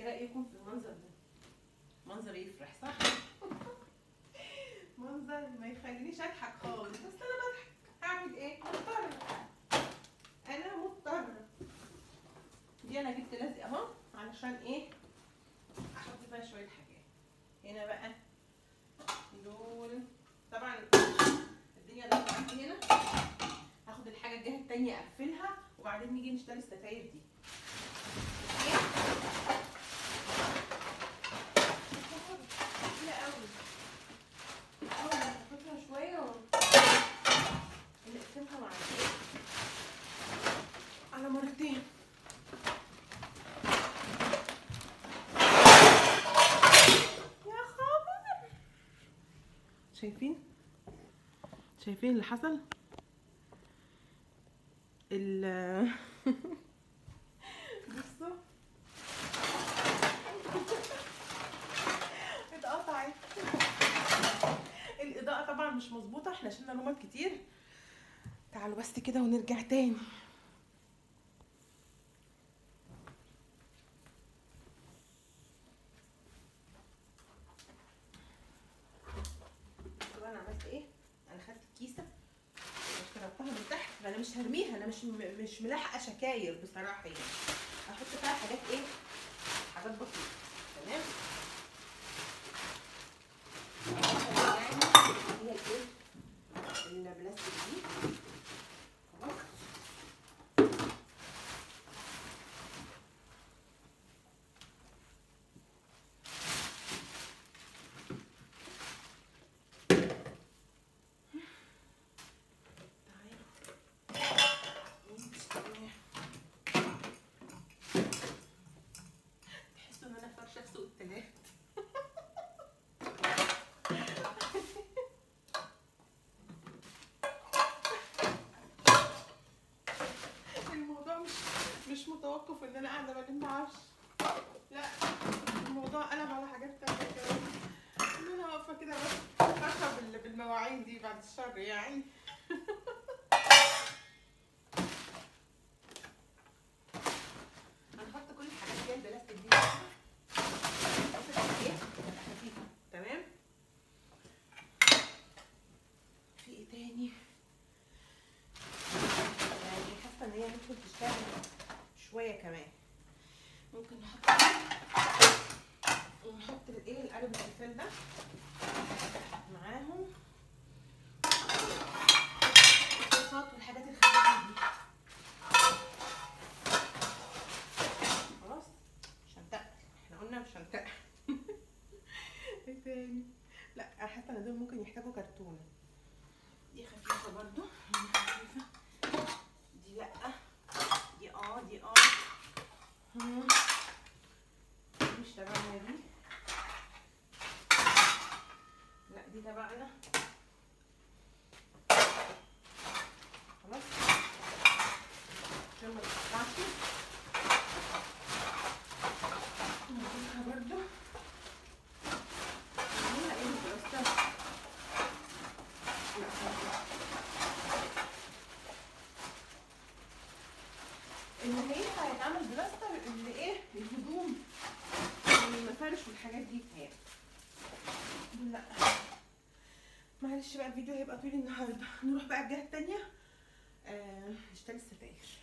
رايكم في المنظر ده؟ منظر يفرح صح؟ منظر ما يخلينيش اضحك خالص، بس انا بضحك. هعمل ايه؟ مضطره، انا مضطره. دي انا جبت لزق اهو علشان ايه؟ احط فيها شويه حاجات. هنا بقى دول طبعا الدنيا ضغط عندي هنا. هاخد الحاجه الجهه التانيه اقفلها وبعدين نيجي نشتري الستاير دي. كتير قوي. اول ما تاخدها شويه ونقسمها مع على مرتين. يا خبر، شايفين اللي حصل؟ بصوا اتقطعت. الاضاءه طبعا مش مظبوطه، احنا شلنا لمط كتير. تعالوا بس كده ونرجع تاني. بصوا انا عملت ايه؟ انا خدت الكيسه وشربتها من تحت، انا مش هرميها، انا مش ملاحقه شكاير بصراحه يعني. هحط فيها حاجات ايه؟ حاجات بسيطه. تمام. هي الايه؟ البلاستيك دي خلاص. تحسوا ان انا فرشه في سوق التلات. الموضوع مش متوقف ان انا قاعده بلم عفش، لا الموضوع قلب على حاجات تانية كمان. ان انا واقفه كده بس فرحه بالمواعين دي بعد الشر يعني. هنحط كل الحاجات دي البلاستيك دي ايه تبقى خفيفه. تمام. في ايه تاني؟ يعني حاسه ان هي ممكن تشتغل شويه كمان. ممكن ونحط الايه القلب التيفال ده معاهم الصوصات والحاجات الخفيفه دي. خلاص مش هنتقل، احنا قلنا مش هنتقل. ايه تاني؟ لا حاسه ان دول ممكن يحتاجوا كرتونه. دي خفيفه برضو، دي خفيفه، دي لا، دي دي مش تبعنا دي، لا دي تبعنا. خلاص عشان ما تقطعش. نجيبها برضو. نعملها ايه بالبلاستر؟ اللي هي هيتعمل بلاستر اللي ايه؟ الهدوم والمفارش والحاجات دي بتاعي. لا معلش بقى الفيديو هيبقى طويل النهارده. نروح بقى الجهه التانيه نشتري الستاير.